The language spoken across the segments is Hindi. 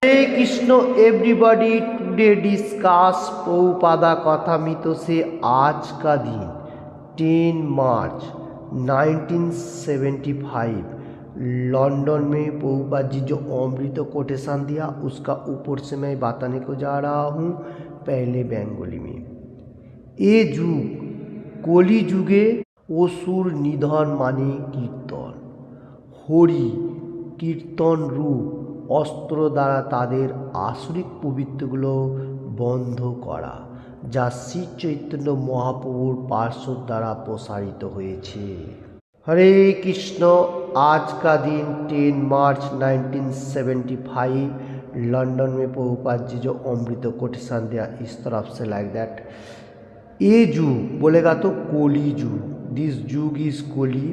हरे Krishna everybody. Today discuss Prabhupada Kathamrit से आज का दिन 10 मार्च 1975 लंदन में प्रभुपाद जी जो अमृत कोटेशन दिया उसका ऊपर से मैं बताने को जा रहा हूँ। पहले बंगाली में ए जुग कली जुगे असुर निधन माने कीर्तन हरि कीर्तन रूप অস্ত্র দ্বারা তাদের আসরিক পবিত্রগুলো বন্ধ করা যা শ্রী চৈতন্য মহাপ্রভুর পার্শ্বদ দ্বারা প্রসারিত হয়েছে। हरे कृष्ण। आज का दिन 10 मार्च 1975 लंदन में प्रभुपाद जी जो अमृत कोटेशन दिया इस तरफ से लाइक दैट। ये जुग बोलेगा तो कोली जुग, दिस जुग इज कोली,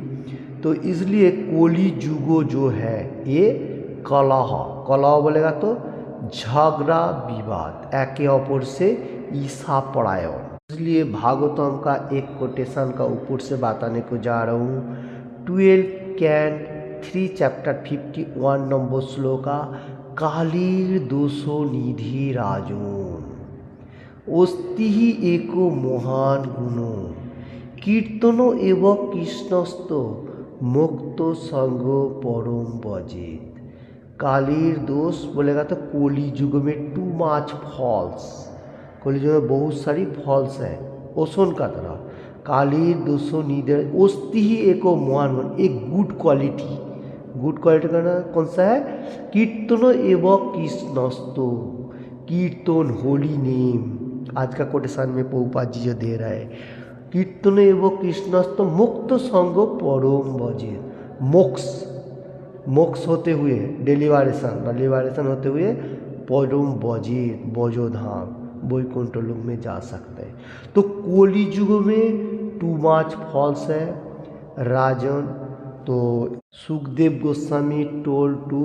तो इसलिए कोली जुगो जो है ये कलह कलह बोलेगा तो झगड़ा विवाद एके अपर से ईसा परायण, इसलिए भागवतम का एक कोटेशन का ऊपर से बताने को जा रहा हूँ। 12 कैन 3 चैप्टर 51 नंबर श्लोका कालीर दोषो निधि राजन अस्ति एको महान गुणो कीर्तनो एवं कृष्णस्त मुक्त संग परम बजेत। कालीर दोष बोलेगा तो कोली युग में टू मच फॉल्स, कोली युग में बहुत सारी फॉल्स है ओसोन का तरह। कालीर दोषो निधि अस्ति ही एको महान गुण, एक गुड क्वालिटी का ना कौन सा है? कीर्तन एवं कृष्णस्तो, कीर्तन होली नेम। आज का कोटेशन में प्रभुपाद जी जो दे रहा है कीर्तन एवं कृष्णस्तो मुक्त संग परम बजे, मोक्ष होते हुए लिबरेशन होते हुए परम बजित बजोधाम वैकुंठ लोक में जा सकते हैं। तो कोली युग में टू मच फॉल्स है राजन। तो सुखदेव गोस्वामी टोल टू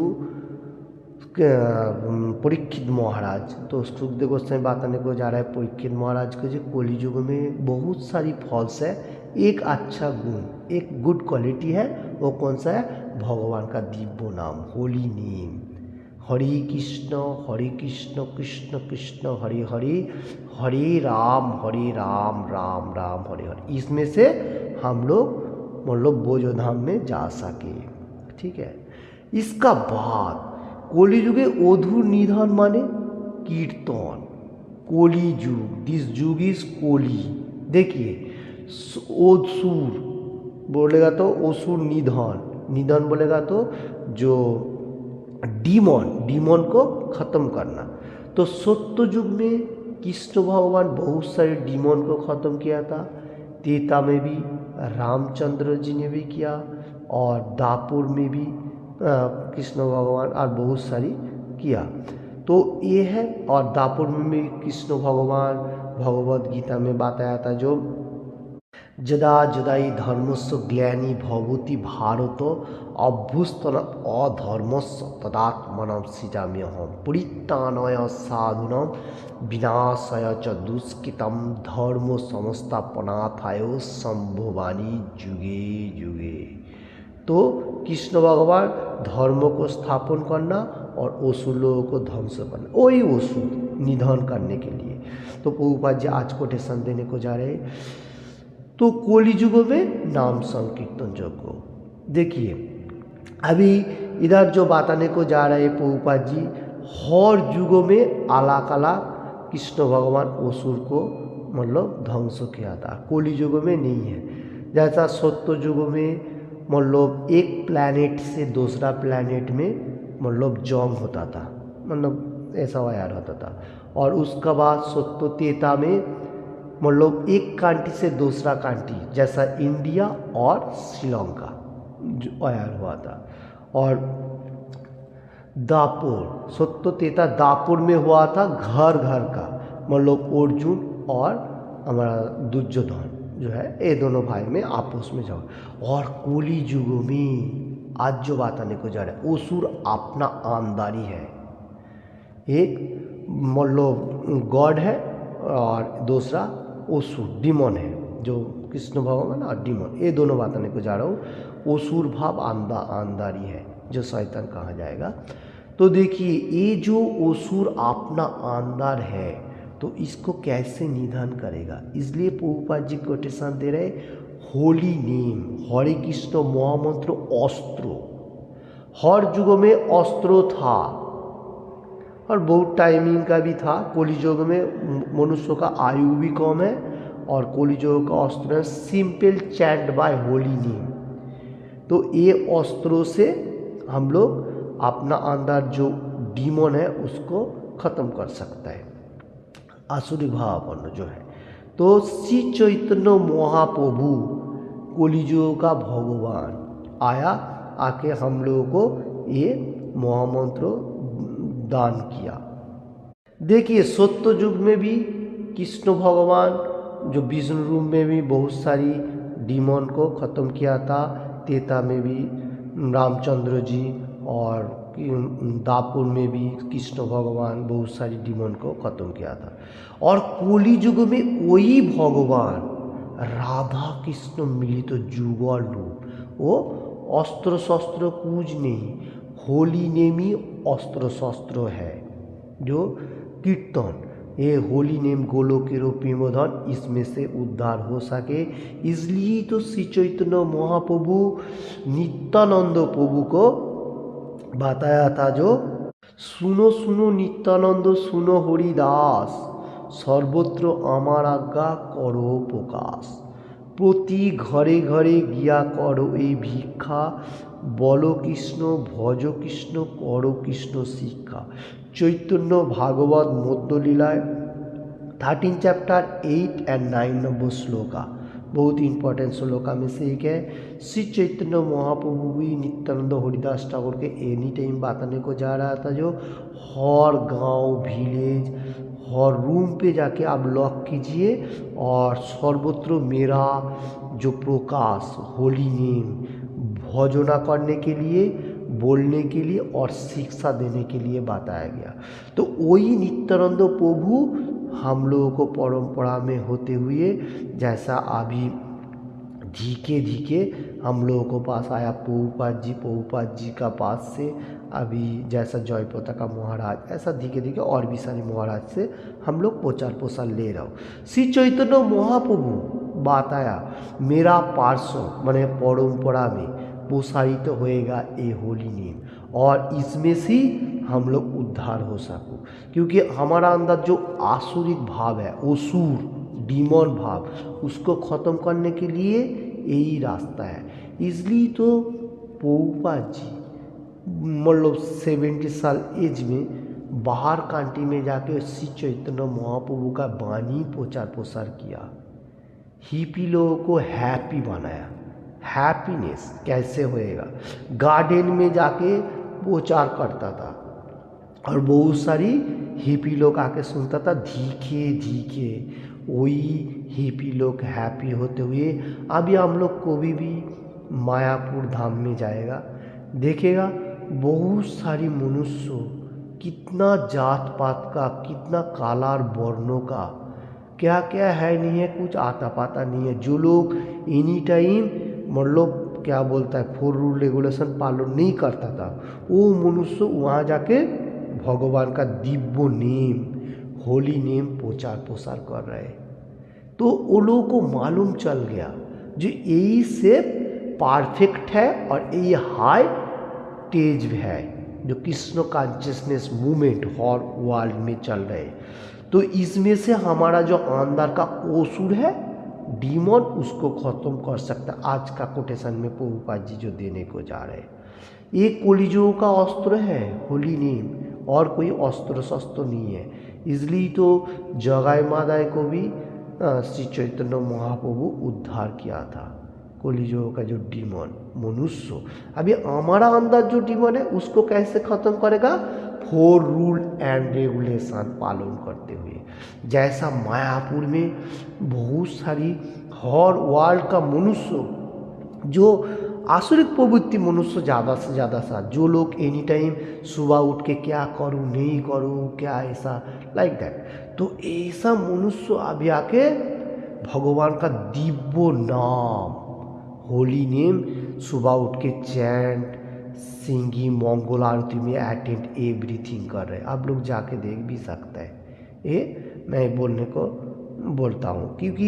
परीक्षित महाराज, तो सुखदेव गोस्वामी बताने को जा रहा है परीक्षित महाराज को जो कोली युग में बहुत सारी फॉल्स है, एक अच्छा गुण एक गुड क्वालिटी है, वो कौन सा है? भगवान का दिव्य नाम होली नेम। हरे कृष्ण कृष्ण कृष्ण हरे हरे हरे राम राम राम हरे हरे। इसमें से हम लोग मतलब बोझोधाम में जा सके। ठीक है। इसका बाद कोली युगे अधूर निधन माने कीर्तन, कोली युग, दिस युग इज कोली। देखिए असुर बोलेगा तो असुर निधन बोलेगा तो जो डीमन को ख़त्म करना। तो सत्य युग में कृष्ण भगवान बहुत सारे डीमन को ख़त्म किया था, त्रेता में भी रामचंद्र जी ने भी किया और दापुर में भी कृष्ण भगवान और बहुत सारी किया। तो ये है, और दापुर में भी कृष्ण भगवान भगवद गीता में बताया था जो जदा जदाई धर्मस्व ग्लानि भवति भारत अभ्युत्थान अधर्मस्य तदात्मनं सृजाम्यहं परित्राणाय साधूनां विनाशाय च दुष्कृतं धर्म संस्थापनार्थाय संभवामि युगे युगे। तो कृष्ण भगवान धर्म को स्थापन करना और असुर लोगों को ध्वंस करना, वही असुर निधन करने के लिए। तो प्रभुपाद जी आज कोटेशन देने को जा रहे हैं। तो कोली युग में नाम संकीर्तन यज्ञ। देखिए अभी इधर जो बताने को जा रहे हैं प्रभुपाद जी, हर युगों में अलग अलग कृष्ण भगवान असुर को मतलब ध्वंस किया था, कोली युग में नहीं है। जैसा सत्य युग में मतलब एक प्लैनेट से दूसरा प्लैनेट में मतलब जंग होता था, मतलब ऐसा वायर होता था, और उसका बाद सत्य त्रेता में मतलब एक कंट्री से दूसरा कंट्री जैसा इंडिया और श्रीलंका वायर हुआ था। और दापुर सत्य त्रेता दापुर में हुआ था घर का, मतलब अर्जुन और हमारा दुर्योधन जो है ये दोनों भाई में आपस में जाओ। और कोली युग में आज जो बात आने को जा रहा है असुर अपना आमदानी है, एक मतलब गॉड है और दूसरा असुर डीमन है, जो कृष्ण भगवान और डीमन ये दोनों बात आने को जा रहा हूँ। असुर भाव आंदारी है जो शैतान कहा जाएगा। तो तो देखिए ये जो असुर अपना अंदर है तो इसको कैसे निधन करेगा, इसलिए प्रभुपाद जी कोटेशन दे रहे होली नेम, हरे कृष्ण महामंत्र अस्त्र। हर युग में अस्त्रों था और बहुत टाइमिंग का भी था। कलियुग में मनुष्य का आयु भी कम है और कलियुग का अस्त्र है simple chant by holy name. तो ये अस्त्रों से हम लोग अपना अंदर जो डीमन है उसको खत्म कर सकता है, आसुरी भावापन्न जो है। तो श्री चैतन्य महाप्रभु कलियुग का भगवान आया, आके हम लोगों को ये महामंत्र दान किया। देखिए सत्य युग में भी कृष्ण भगवान जो विष्णु रूप में भी बहुत सारी डीमन को ख़त्म किया था। त्रेता में भी रामचंद्र जी और दापुर में भी कृष्ण भगवान बहुत सारी डीमन को ख़त्म किया था। और कली युग में वही भगवान राधा कृष्ण मिलित जुगल रूप, वो अस्त्र शस्त्र कुछ नहीं, होली नेम ही अस्त्र शस्त्र है। जो कीर्तन, ये होली नेम गोलोकेरो प्रेमधन, इसमें से उद्धार हो सके। इसलिए तो श्री चैतन्य महाप्रभु नित्यानंद प्रभु को बताया था, जो सुनो सुनो नित्यानंद सुनो हरिदास, सर्वत्र आमार आज्ञा करो प्रकाश, प्रति घरे घरे गिया करो ए भिक्षा, বলো কৃষ্ণ ভজ কৃষ্ণ করো কৃষ্ণ শিক্ষা। চৈতন্য ভাগবত মধ্যলীলায় 13 चैप्टर 8 एंड 9 नंबर श्लोका, बहुत इंपॉर्टेंट श्लोका में से एक है। श्री चैतन्य महाप्रभु भी नित्यानंद हरिदास ठाकुर के एनी टाइम बताने को जा रहा था, जो हर गांव विलेज हर रूम पे जाके आप लॉक कीजिए और सर्वत्र मेरा जो प्रकाश होली नेम भजना करने के लिए, बोलने के लिए और शिक्षा देने के लिए बताया गया। तो वही नित्यानंद प्रभु हम लोगों को परंपरा में होते हुए जैसा अभी धीके धीके हम लोगों को पास आया प्रभुपाद जी का पास से अभी जैसा जयप्रता का महाराज, ऐसा धीके धीके और भी सारे महाराज से हम लोग प्रचार प्रसार ले रहा हूँ। श्री चैतन्य महाप्रभु बताया मेरा पार्श्व मैंने परंपरा में प्रसारित तो होएगा ये होली नेम, और इसमें से हम लोग उद्धार हो सको, क्योंकि हमारा अंदर जो आसुरिक भाव है, असुर डीमन भाव, उसको ख़त्म करने के लिए यही रास्ता है। इसलिए तो प्रभुपाद जी मतलब 70 साल एज में बाहर कंट्री में जाके श्री चैतन्य महाप्रभु का वाणी प्रचार प्रसार किया, हिपी लोगों को हैप्पी बनाया। हैप्पीनेस कैसे होएगा, गार्डन में जाके प्रचार करता था और बहुत सारी हिपी लोग आके सुनता था, धीखे धीखे वही हिपी लोग हैप्पी होते हुए अभी हम लोग कभी भी मायापुर धाम में जाएगा, देखेगा बहुत सारी मनुष्य, कितना जात पात का, कितना कालार वर्णों का, क्या क्या है नहीं है, कुछ आता पाता नहीं है। जो लोग एनी टाइम मतलब क्या बोलता है 4 रूल रेगुलेशन पालन नहीं करता था, वो मनुष्य वहाँ जाके भगवान का दिव्य नेम होली नेम प्रचार प्रसार कर रहे। तो वो लोगों को मालूम चल गया जो यही से परफेक्ट है और ये हाई तेज है, जो कृष्ण कॉन्शियसनेस मूवमेंट हर वर्ल्ड में चल रहे। तो इसमें से हमारा जो अंदर का असुर है डीमन, उसको ख़त्म कर सकता है। आज का कोटेशन में प्रभुपाद जी जो देने को जा रहे हैं, ये कलियुग का अस्त्र है होली नेम, और कोई अस्त्र शस्त्र नहीं है। इसलिए तो जगाई मादाई को भी श्री चैतन्य महाप्रभु उद्धार किया था। कलियुग का जो डीमन मनुष्य, अभी हमारा अंदर जो डीमन है उसको कैसे ख़त्म करेगा, 4 रूल एंड रेगुलेशन पालन करते हुए। जैसा मायापुर में बहुत सारी हर वर्ल्ड का मनुष्य, जो आसुरिक प्रवृत्ति मनुष्य ज़्यादा से ज़्यादा सा, जो लोग एनी टाइम सुबह उठ के क्या करूँ नहीं करूँ क्या ऐसा लाइक दैट, तो ऐसा मनुष्य अभी आके भगवान का दिव्य नाम होली नेम सुबह उठ के चैंट सिंगी मंगल आरती में अटेंड एवरीथिंग कर रहे हैं। आप लोग जाके देख भी सकते हैं। ये मैं बोलने को बोलता हूँ क्योंकि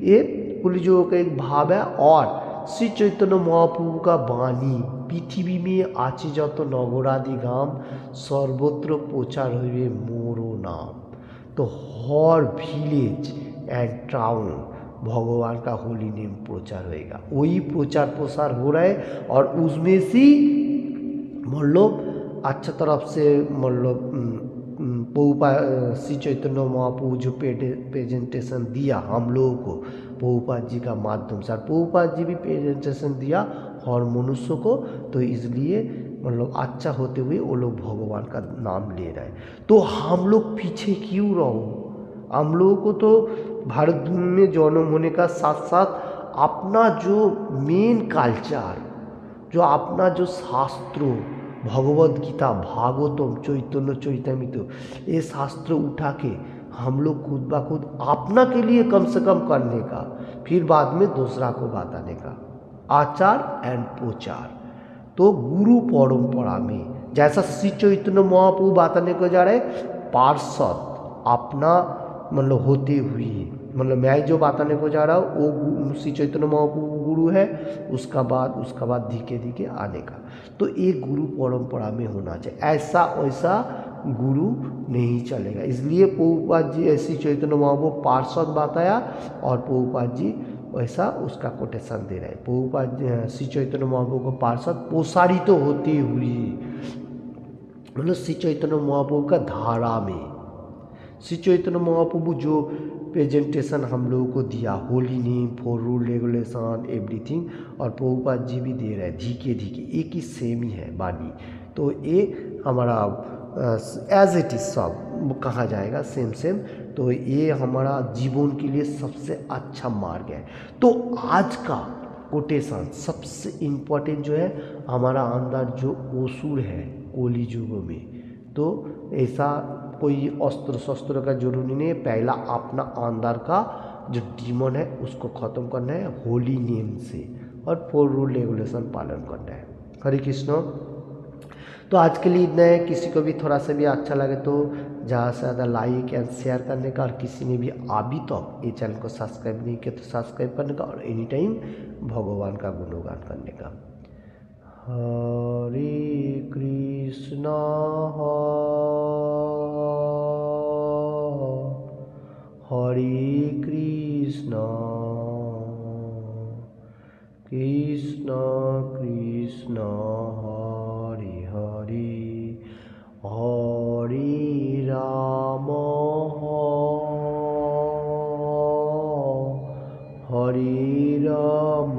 ये कलिजुग का एक भाव है। और श्री चैतन्य महाप्रभु का बाणी पृथ्वी में आचे जत नगरादि गाम सर्वत्र प्रचार हुए मोरो नाम। तो हर विलेज एंड टाउन भगवान का होली नेम प्रचार होएगा। वही प्रचार प्रसार हो रहा है और उसमें से मतलब अच्छा तरफ से मतलब श्री चैतन्य महाप्रभु जो प्रेजेंटेशन दिया हम लोगों को प्रभुपाद जी का माध्यम से, और प्रभुपाद जी भी प्रेजेंटेशन दिया हर मनुष्य को, तो इसलिए मतलब अच्छा होते हुए वो लोग भगवान का नाम ले रहे हैं। तो हम लोग पीछे क्यों रहो? हम लोगों को तो भारत में जन्म होने का साथ साथ अपना जो मेन कल्चर, जो अपना जो शास्त्रों भगवद गीता, भागवतम, चैतन्य चैतन्य, ये शास्त्र उठा के हम लोग खुद ब खुद अपना के लिए कम से कम करने का, फिर बाद में दूसरा को बताने का आचार एंड प्रचार। तो गुरु परंपरा में जैसा श्री चैतन्य महाप्रभु बताने को जा रहे पार्षद अपना मतलब होते हुए, मतलब मैं जो बताने को जा रहा हूँ वो श्री चैतन्य महाप्रभु गुरु है, उसका बाद धीरे धीरे आने का। तो एक गुरु परंपरा में होना चाहिए, ऐसा वैसा गुरु नहीं चलेगा। इसलिए प्रभुपाद जी श्री चैतन्य महाप्रभु पार्षद बताया और प्रभुपाद जी वैसा उसका कोटेशन दे रहे हैं। प्रभुपाद श्री चैतन्य महाप्रभु को पार्षद प्रसारित तो होती हुई, मतलब श्री चैतन्य महाप्रभु का धारा में श्री चैतन्य महाप्रभु जो प्रेजेंटेशन हम लोगों को दिया, holy name for rule regulation everything, और प्रभुपाद जी भी दे रहे हैं धीके धीके, एक ही सेम ही है वाणी। तो ये हमारा एज इट इज सब कहा जाएगा सेम सेम। तो ये हमारा जीवन के लिए सबसे अच्छा मार्ग है। तो आज का कोटेशन सबसे इम्पोर्टेंट जो है हमारा अंदर जो ओसुर है कोली युग में, तो ऐसा कोई अस्त्र शस्त्र का जरूरी नहीं है। पहला अपना अंदर का जो डीमन है उसको ख़त्म करना है होली नेम से, और 4 रूल रेगुलेशन पालन करना है। हरे कृष्ण। तो आज के लिए इतना है। किसी को भी थोड़ा सा भी अच्छा लगे तो ज़्यादा से ज़्यादा लाइक एंड शेयर करने का, और किसी ने भी अभी तक ये चैनल को सब्सक्राइब नहीं किया तो सब्सक्राइब करने का, और एनी टाइम भगवान का गुणगान करने का। हरे कृष्णा हरे कृष्णा कृष्ण कृष्ण हरे हरे, हरे राम हरे राम,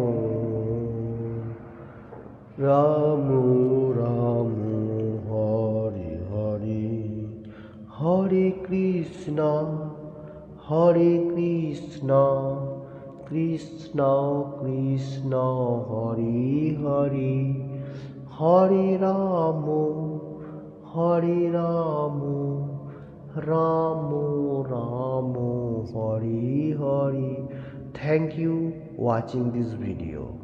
राम राम हरे हरे, हरे कृष्णा कृष्ण कृष्ण हरे हरे, हरे Ram Ram Ram Hare Hare. Thank you watching this video.